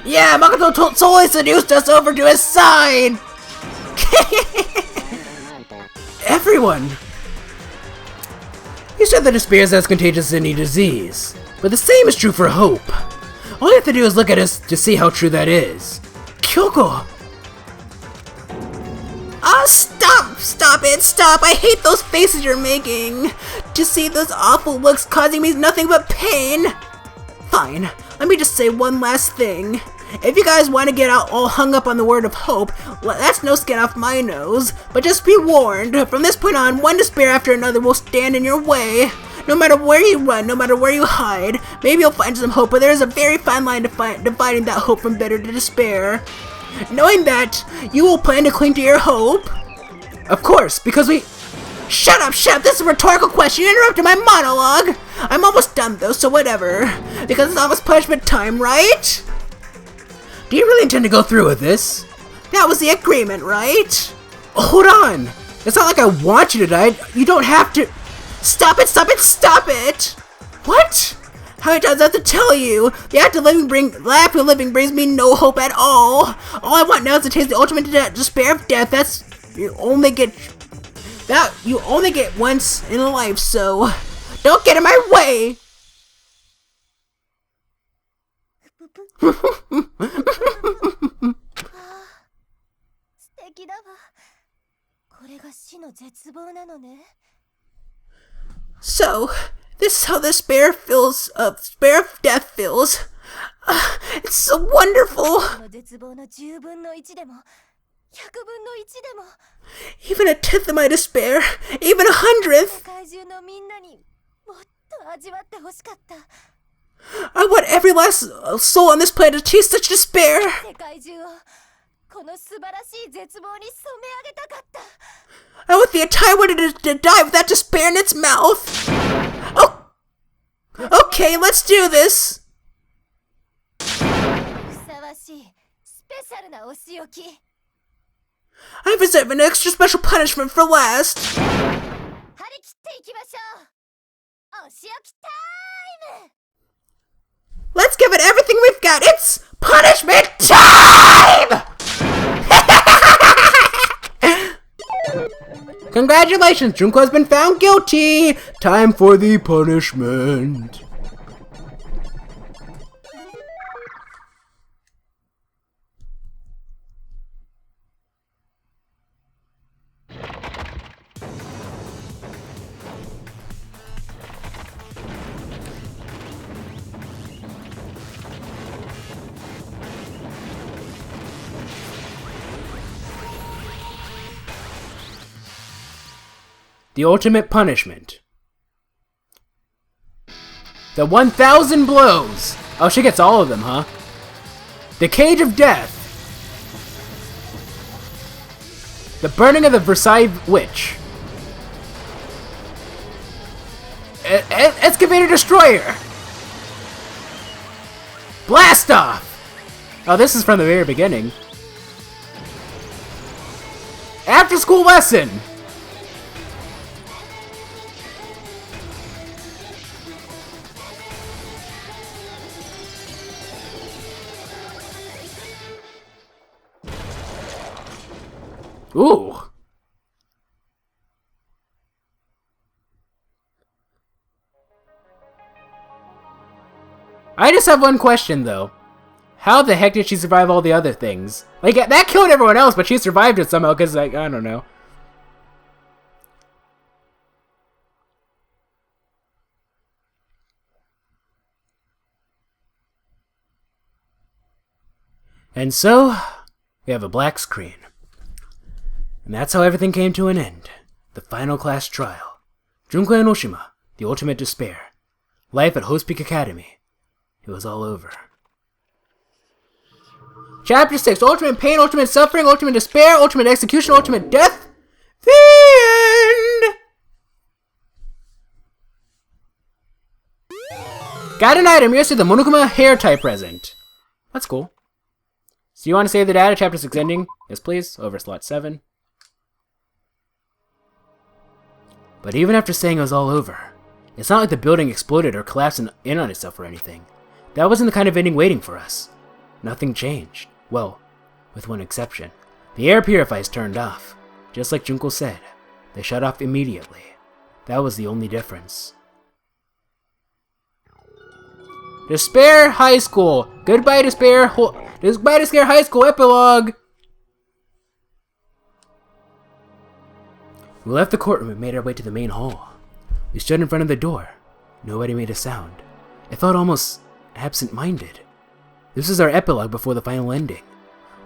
Yeah, Makoto solely seduced us over to his side. Everyone! You said that despair is as contagious as any disease, but the same is true for hope. All you have to do is look at us to see how true that is. Kyoko! Stop it, stop! I hate those faces you're making! To see those awful looks causing me nothing but pain! Fine, let me just say one last thing. If you guys want to get all hung up on the word of hope, that's no skin off my nose. But just be warned, from this point on, one despair after another will stand in your way. No matter where you run, no matter where you hide, maybe you'll find some hope, but there is a very fine line dividing that hope from bitter to despair. Knowing that, you will plan to cling to your hope. Of course, because we... Shut up, this is a rhetorical question, you interrupted my monologue! I'm almost done though, so whatever. Because it's almost punishment time, right? Do you really intend to go through with this? That was the agreement, right? Hold on! It's not like I want you to die, you don't have to... Stop it, stop it, stop it! What? How many times I have to tell you? The act of living brings me no hope at all. All I want now is to taste the ultimate despair of death. You only get once in a life, so don't get in my way. So, this is how the despair of death feels. It's so wonderful. Even a tenth of my despair, even 100th. I want every last soul on this planet to taste such despair. I want the entire world to die with that despair in its mouth. Oh, okay, let's do this. I've reserved an extra special punishment for last. Let's give it everything we've got. It's punishment time! Congratulations, Junko has been found guilty! Time for the punishment. The ultimate punishment. The 1,000 blows! Oh, she gets all of them, huh? The cage of death. The burning of the Versailles witch. Excavator destroyer. Blast off! Oh, this is from the very beginning. After school lesson! Ooh. I just have one question, though. How the heck did she survive all the other things? Like, that killed everyone else, but she survived it somehow, because, like, I don't know. And so, we have a black screen. And that's how everything came to an end. The final class trial. Junko Enoshima, the ultimate despair. Life at Host Peak Academy. It was all over. Chapter 6. Ultimate pain, ultimate suffering, ultimate despair, ultimate execution, ultimate death. The end! Got an item. Here's the Monokuma hair tie present. That's cool. So you want to save the data? Chapter 6 ending? Yes, please. Over slot 7. But even after saying it was all over, it's not like the building exploded or collapsed in on itself or anything. That wasn't the kind of ending waiting for us. Nothing changed. Well, with one exception. The air purifiers turned off. Just like Junko said, they shut off immediately. That was the only difference. Despair High School. Goodbye, Despair. Goodbye, Despair High School epilogue. We left the courtroom and made our way to the main hall. We stood in front of the door. Nobody made a sound. It felt almost absent-minded. This was our epilogue before the final ending.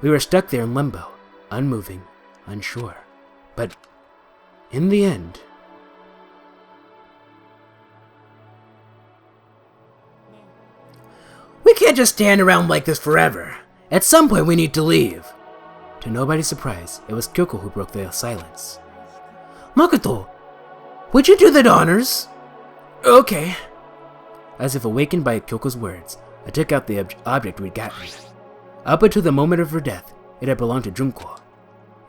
We were stuck there in limbo, unmoving, unsure. But in the end... We can't just stand around like this forever. At some point we need to leave. To nobody's surprise, it was Kyoko who broke the silence. Makoto, would you do the honors? Okay. As if awakened by Kyoko's words, I took out the object we'd gotten. Up until the moment of her death, it had belonged to Junko.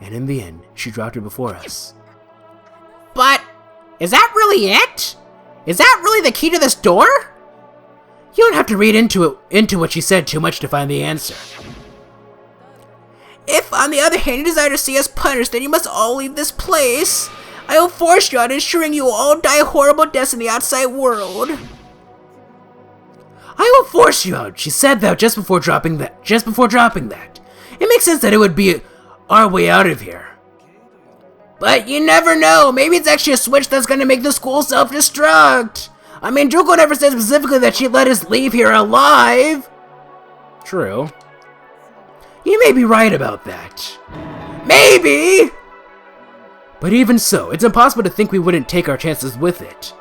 And in the end, she dropped it before us. But, is that really it? Is that really the key to this door? You don't have to read into what she said too much to find the answer. If, on the other hand, you desire to see us punished, then you must all leave this place. I will force you out, ensuring you will all die horrible deaths in the outside world. I will force you out, she said that just before dropping that. It makes sense that it would be our way out of here. But you never know, maybe it's actually a switch that's gonna make the school self-destruct. I mean, Junko never said specifically that she'd let us leave here alive. True. You may be right about that. Maybe! But even so, it's impossible to think we wouldn't take our chances with it.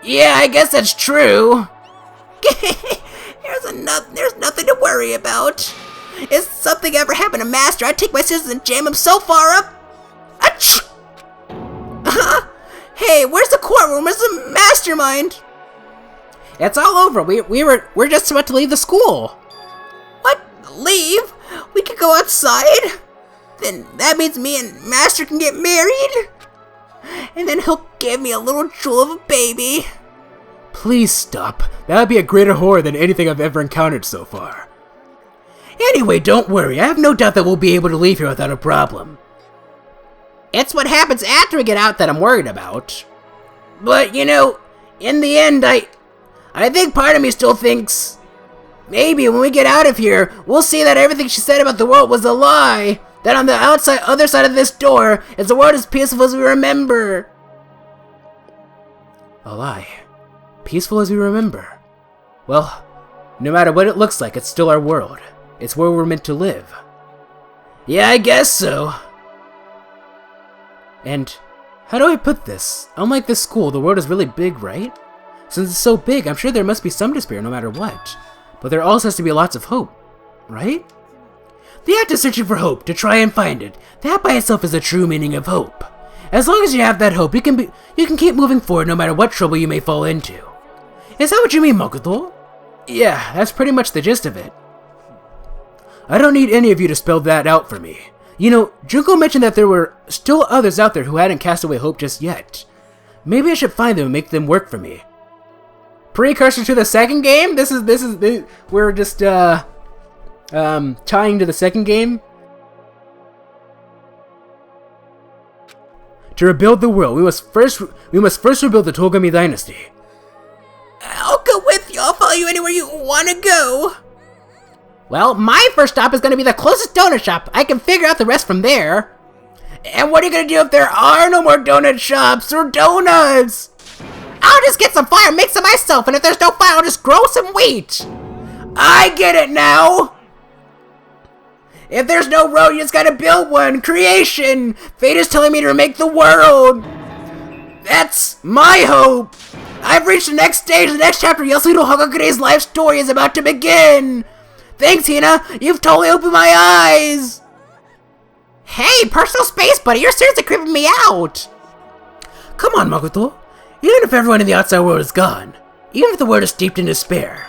Yeah, I guess that's true. There's nothing to worry about. If something ever happened to Master, I'd take my scissors and jam him so far up. Achoo! Hey, where's the courtroom? Where's the mastermind? It's all over. We're just about to leave the school. What? Leave? We could go outside? Then that means me and Master can get married? And then he'll give me a little jewel of a baby. Please stop. That would be a greater horror than anything I've ever encountered so far. Anyway, don't worry. I have no doubt that we'll be able to leave here without a problem. It's what happens after we get out that I'm worried about. But, you know, in the end, I think part of me still thinks maybe when we get out of here, we'll see that everything she said about the world was a lie. That on the other side of this door, is the world as peaceful as we remember. A lie. Peaceful as we remember. Well, no matter what it looks like, it's still our world. It's where we're meant to live. Yeah, I guess so. And how do I put this? Unlike this school, the world is really big, right? Since it's so big, I'm sure there must be some despair no matter what. But there also has to be lots of hope, right? The act of searching for hope, to try and find it, that by itself is the true meaning of hope. As long as you have that hope, you can keep moving forward no matter what trouble you may fall into. Is that what you mean, Makoto? Yeah, that's pretty much the gist of it. I don't need any of you to spell that out for me. You know, Junko mentioned that there were still others out there who hadn't cast away hope just yet. Maybe I should find them and make them work for me. Precursor to the second game? We're just, tying to the second game? To rebuild the world, we must first rebuild the Togami dynasty. I'll go with you. I'll follow you anywhere you want to go. Well, my first stop is going to be the closest donut shop. I can figure out the rest from there. And what are you going to do if there are no more donut shops or donuts? I'll just get some fire and make some myself, and if there's no fire, I'll just grow some wheat. I get it now. If there's no road, you just gotta build one. Creation. Fate is telling me to remake the world. That's my hope. I've reached the next stage. The next chapter of Yasuhiro Hagakure's life story is about to begin. Thanks, Hina. You've totally opened my eyes. Hey, personal space, buddy. You're seriously creeping me out. Come on, Makoto. Even if everyone in the outside world is gone, even if the world is steeped in despair,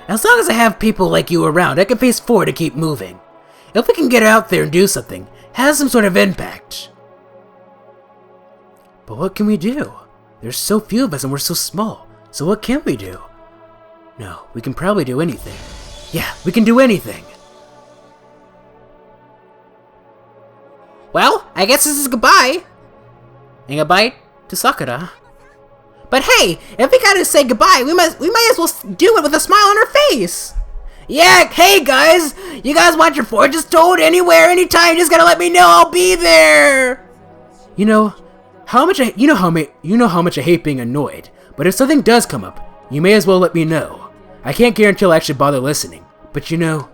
as long as I have people like you around, I can face forward and keep moving. If we can get out there and do something, have some sort of impact. But what can we do? There's so few of us and we're so small. So what can we do? No, we can probably do anything. Yeah, we can do anything. Well, I guess this is goodbye. And goodbye to Sakura. But hey, if we gotta say goodbye, we might as well do it with a smile on our face. Yeah, hey guys, you guys want your fortunes told anywhere, anytime, you just gotta let me know, I'll be there. You know, you know how much I hate being annoyed, but if something does come up, you may as well let me know. I can't guarantee I'll actually bother listening, but you know...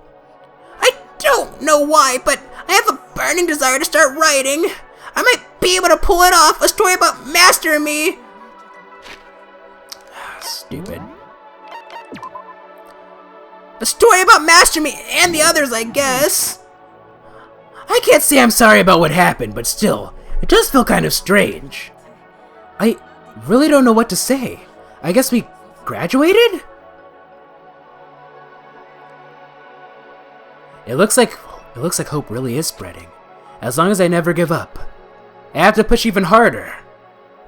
I don't know why, but I have a burning desire to start writing. I might be able to pull it off, a story about Master and me. Stupid. A story about Master Me and the others, I guess. I can't say I'm sorry about what happened, but still, it does feel kind of strange. I really don't know what to say. I guess we graduated? It looks like hope really is spreading. As long as I never give up. I have to push even harder.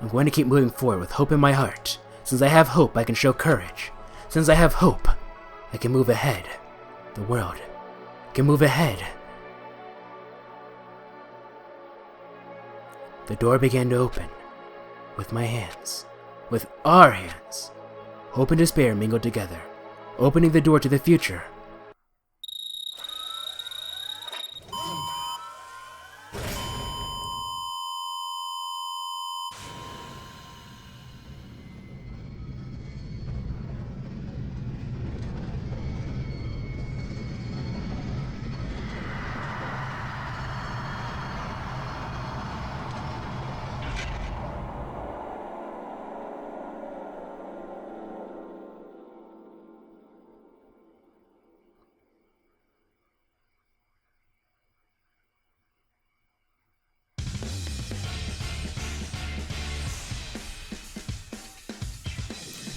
I'm going to keep moving forward with hope in my heart. Since I have hope, I can show courage. Since I have hope, I can move ahead. The world can move ahead. The door began to open. With my hands. With our hands. Hope and despair mingled together. Opening the door to the future.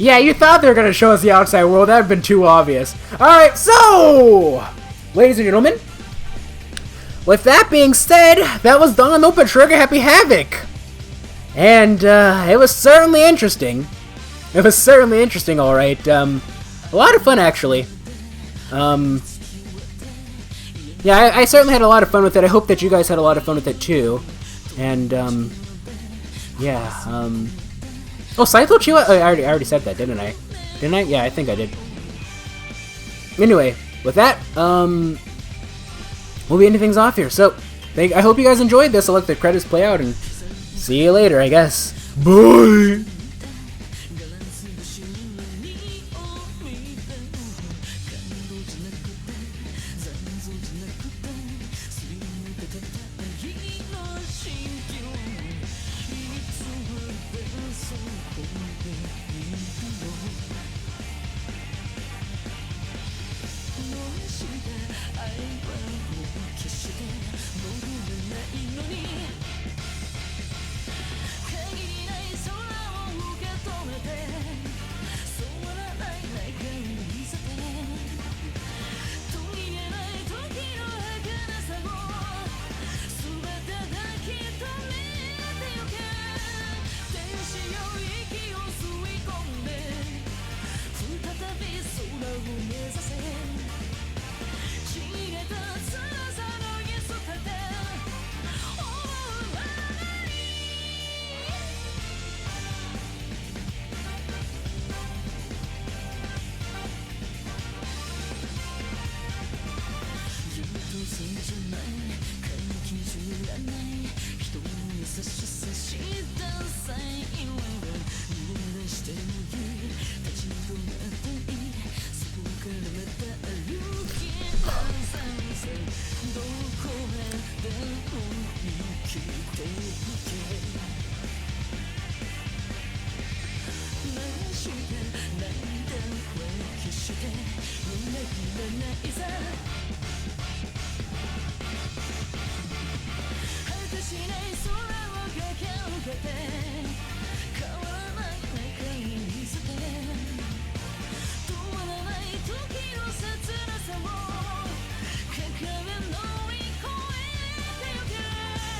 Yeah, you thought they were gonna show us the outside world. That would have been too obvious. Alright, so... Ladies and gentlemen, with that being said, that was Danganronpa Trigger Happy Havoc. And, it was certainly interesting. It was certainly interesting, alright. A lot of fun, actually. Yeah, I certainly had a lot of fun with it. I hope that you guys had a lot of fun with it, too. And, yeah, Oh, Saito Chiwa? Oh, I already said that, didn't I? Didn't I? Yeah, I think I did. Anyway, with that, we'll be ending things off here. So, I hope you guys enjoyed this. I'll let the credits play out, and see you later, I guess. Bye!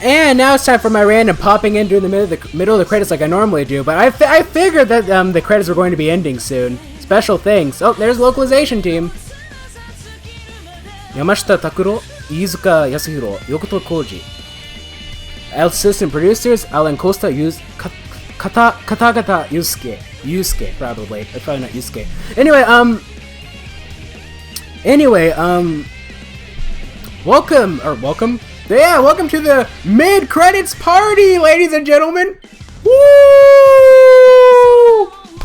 And now it's time for my random popping in during the middle of the credits like I normally do, but I figured that the credits were going to be ending soon. Special things. Oh, there's localization team. Yamashita Takuro, Iizuka Yasuhiro, Yokoto Koji. Assistant producers, Alan Costa, Katagata Yusuke, probably. It's probably not Yusuke. Anyway, welcome. Yeah, welcome to the mid-credits party, ladies and gentlemen! Woo!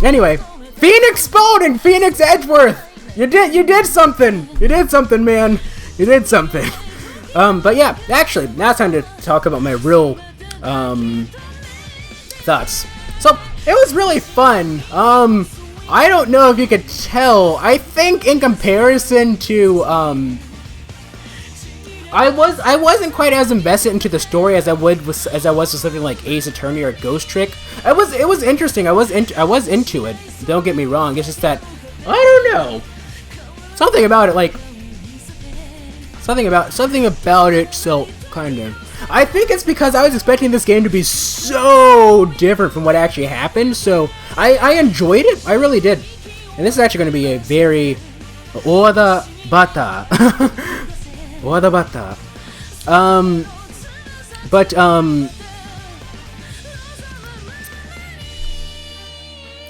Anyway, Phoenix Spalding, Phoenix Edgeworth. You did something. You did something, man. You did something. But yeah, actually, now it's time to talk about my real thoughts. So it was really fun. I don't know if you could tell. I think in comparison to I wasn't quite as invested into the story as I was with something like Ace Attorney or Ghost Trick. It was interesting. I was into it. Don't get me wrong. It's just that I don't know. Something about it, like something about it. So kind of. I think it's because I was expecting this game to be so different from what actually happened. So I enjoyed it. I really did. And this is actually going to be a very Oda Bata. Oda Bata.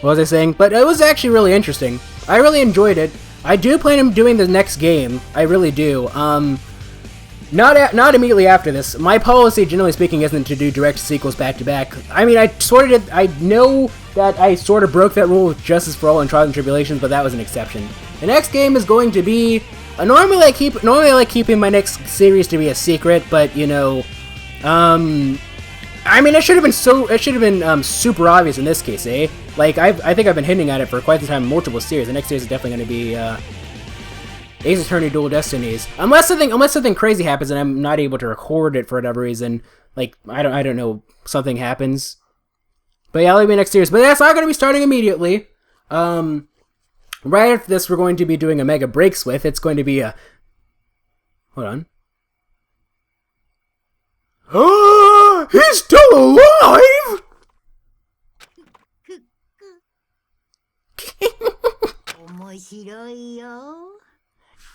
What was I saying? But it was actually really interesting. I really enjoyed it. I do plan on doing the next game. I really do. Not immediately after this. My policy, generally speaking, isn't to do direct sequels back to back. I mean, I know that I sort of broke that rule with Justice for All and Trials and Tribulations, but that was an exception. The next game is going to be. Normally I like keeping my next series to be a secret, but you know, I mean, it should have been super obvious in this case, eh? Like I think I've been hinting at it for quite some time. Multiple series. The next series is definitely going to be Ace Attorney Dual Destinies, unless something crazy happens and I'm not able to record it for whatever reason. Like I don't know, something happens. But yeah, that'll be next series. But that's not going to be starting immediately. Right after this, we're going to be doing a Mega Breaks with. It's going to be a. Hold on. Oh, he's still alive!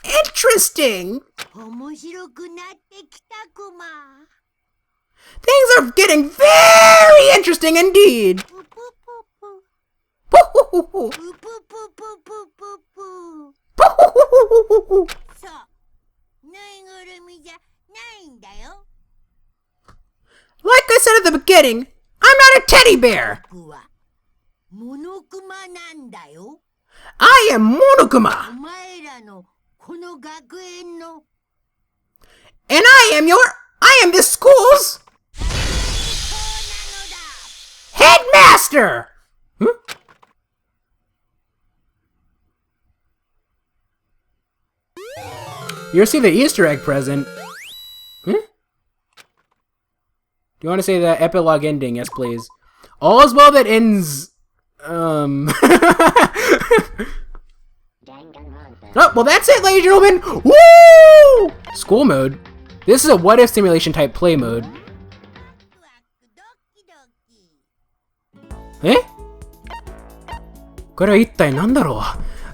Interesting! Things are getting very interesting indeed! Like I said at the beginning, I'm not a teddy bear! I am Monokuma! And I am this school's headmaster! Huh? You see the Easter egg present? Huh? Do you want to say the epilogue ending? Yes, please. All is well that ends. Oh, well, that's it, ladies and gentlemen. Woo! School mode. This is a what-if simulation type play mode. Eh? これは一体何だろ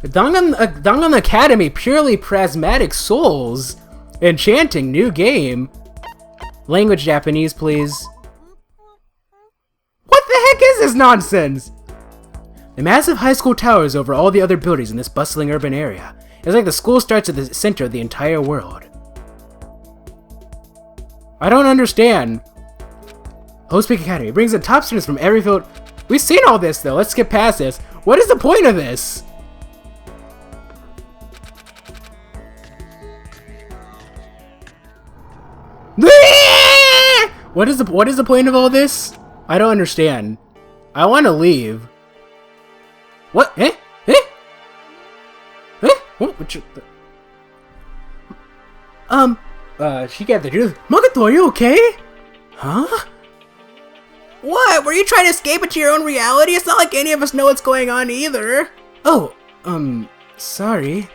う? Dangan Academy, purely prismatic souls. Enchanting new game. Language Japanese, please. What the heck is this nonsense? The massive high school towers over all the other buildings in this bustling urban area. It's like the school starts at the center of the entire world. I don't understand. Host Peak Academy brings in top students from every field. We've seen all this though, let's skip past this. What is the point of this? What is the point of all this? I don't understand. I want to leave. What? Eh? Eh? Eh? What? She got the truth. Makoto, are you okay? Huh? What? Were you trying to escape into your own reality? It's not like any of us know what's going on either. Oh, sorry.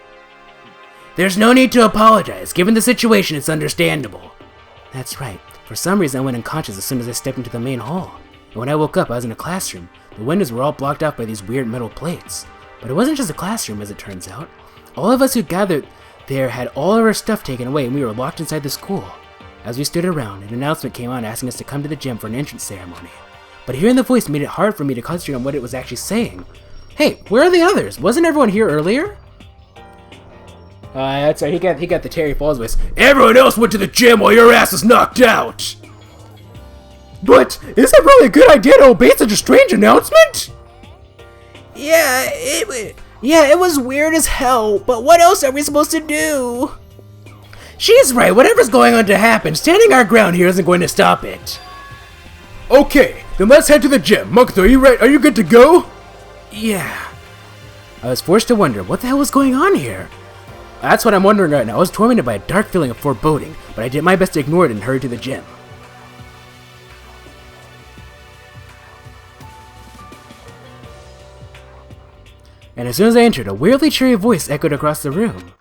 There's no need to apologize. Given the situation, it's understandable. That's right. For some reason, I went unconscious as soon as I stepped into the main hall. And when I woke up, I was in a classroom. The windows were all blocked off by these weird metal plates. But it wasn't just a classroom, as it turns out. All of us who gathered there had all of our stuff taken away, and we were locked inside the school. As we stood around, an announcement came on asking us to come to the gym for an entrance ceremony. But hearing the voice made it hard for me to concentrate on what it was actually saying. Hey, where are the others? Wasn't everyone here earlier? That's right, he got the Terry Falls voice. Everyone else went to the gym while your ass was knocked out! But is it really a good idea to obey such a strange announcement? Yeah, it was weird as hell, but what else are we supposed to do? She's right, whatever's going on to happen, standing our ground here isn't going to stop it. Okay, then let's head to the gym. Makoto, are you ready? Are you good to go? Yeah. I was forced to wonder, what the hell was going on here? That's what I'm wondering right now. I was tormented by a dark feeling of foreboding, but I did my best to ignore it and hurry to the gym. And as soon as I entered, a weirdly cheery voice echoed across the room.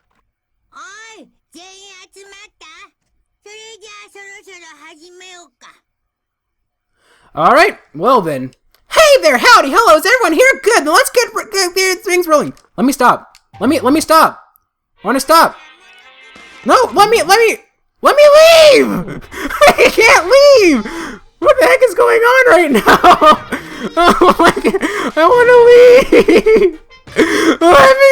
Alright, well then. Hey there, howdy, hello, is everyone here? Good, then let's get things rolling. Let me stop. Let me stop. I wanna stop. No, let me leave! I can't leave! What the heck is going on right now? Oh my god, I wanna leave! Let me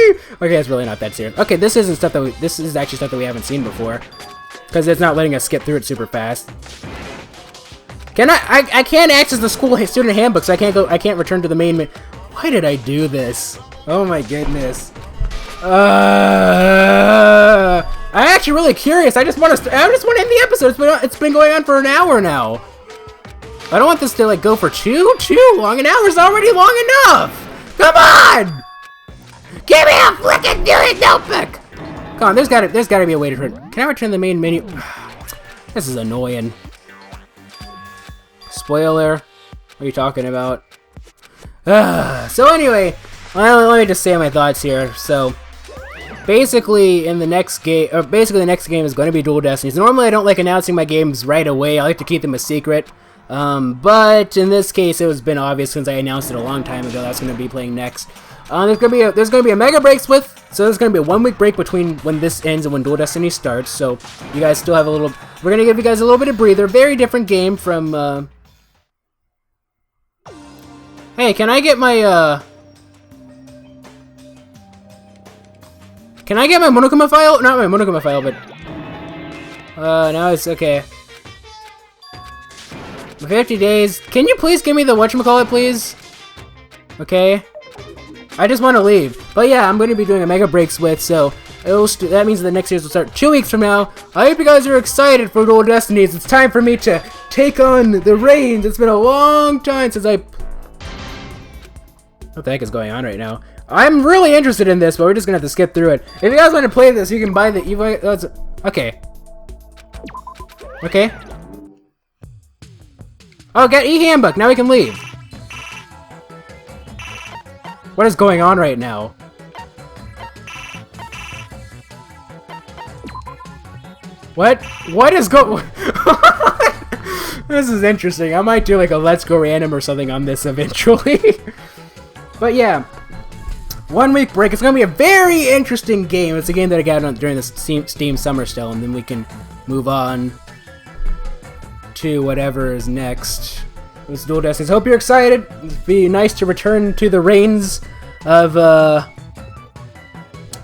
leave! Okay, it's really not that serious. Okay, this is actually stuff that we haven't seen before. Because it's not letting us skip through it super fast. I can't access the school student handbook, so I can't return to the main menu. Why did I do this? Oh my goodness. I'm actually really curious. I just want to end the episode. It's been going on for an hour now. I don't want this to like go for too long. An hour's already long enough. Come on! Give me a flickin' new notebook! Come on, there's gotta be a way to return. Can I return to the main menu? This is annoying. Spoiler. What are you talking about? So anyway, let me just say my thoughts here. So basically, in the next game, the next game is going to be Dual Destinies. Normally, I don't like announcing my games right away. I like to keep them a secret. But in this case, it was been obvious since I announced it a long time ago. That's going to be playing next. There's gonna be a Mega Breaks so there's gonna be a 1 week break between when this ends and when Dual Destiny starts. So you guys still have a little. We're gonna give you guys a little bit of breather. Very different game from. Hey, can I get my Can I get my Monokuma file? Not my Monokuma file, but no, it's okay. 50 days. Can you please give me the whatchamacallit, please? Okay. I just want to leave. But yeah, I'm going to be doing a Mega Breaks so that means the next series will start 2 weeks from now. I hope you guys are excited for Dual Destinies. It's time for me to take on the reins. It's been a long time since I... What the heck is going on right now? I'm really interested in this, but we're just going to have to skip through it. If you guys want to play this, you can buy the... Okay. Okay. Oh, get e-handbook. Now we can leave. What is going on right now? What? What is This is interesting. I might do like a Let's Go Random or something on this eventually. But yeah. 1 week break. It's going to be a very interesting game. It's a game that I got on during the Steam Summer Sale, and then we can move on to whatever is next. It's Dual Destinies. Hope you're excited. It'd be nice to return to the reins of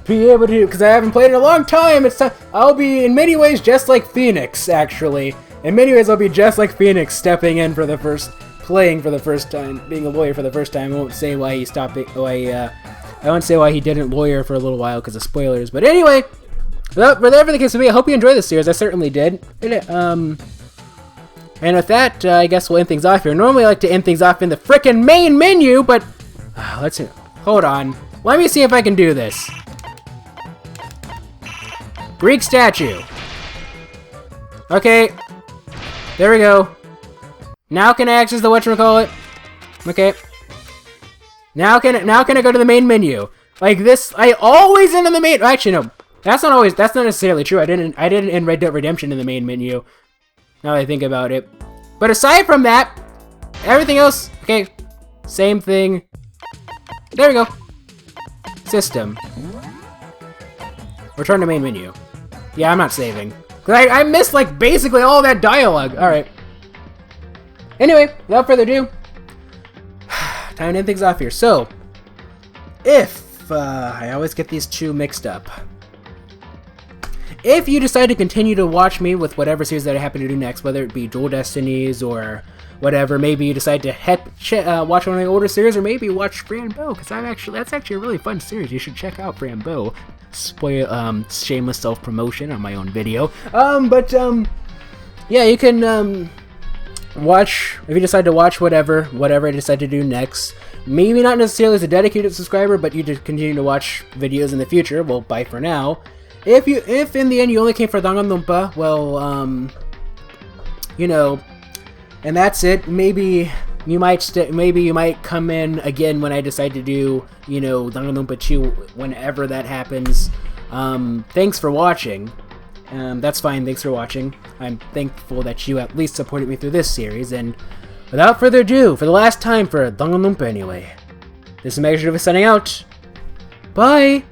be able to, because I haven't played in a long time. It's time. I'll be in many ways just like Phoenix, actually. In many ways, I'll be just like Phoenix, stepping in for the first, playing for the first time, being a lawyer for the first time. I won't say why he stopped. I won't say why he didn't lawyer for a little while because of spoilers. But anyway, whatever the case may be, I hope you enjoy this series. I certainly did. And with that, I guess we'll end things off here. Normally, I like to end things off in the frickin' main menu, but let's see. Hold on. Let me see if I can do this. Greek statue. Okay. There we go. Now can I access the whatchamacallit? Okay. Now can I go to the main menu? Like this, I always end in the main. Actually, no. That's not necessarily true. I didn't end Red Dead Redemption in the main menu. Now that I think about it. But aside from that, everything else, okay, same thing. There we go. System. Return to main menu. Yeah, I'm not saving. Cause I missed, like, basically all that dialogue. Alright. Anyway, without further ado, time to end things off here. So, if, I always get these two mixed up. if you decide to continue to watch me with whatever series that I happen to do next, whether it be Dual Destinies or whatever, maybe you decide to watch one of the older series, or maybe watch Frambo, because that's actually a really fun series. You should check out Frambo. Shameless self-promotion on my own video. Yeah, you can watch, if you decide to watch whatever I decide to do next. Maybe not necessarily as a dedicated subscriber, but you just continue to watch videos in the future. Well, bye for now. If in the end you only came for Danganronpa, well, you know, and that's it. Maybe you might come in again when I decide to do, you know, Danganronpa 2, whenever that happens. Thanks for watching. That's fine, thanks for watching. I'm thankful that you at least supported me through this series, and without further ado, for the last time for Danganronpa anyway, this is MegaShadowFist signing out. Bye!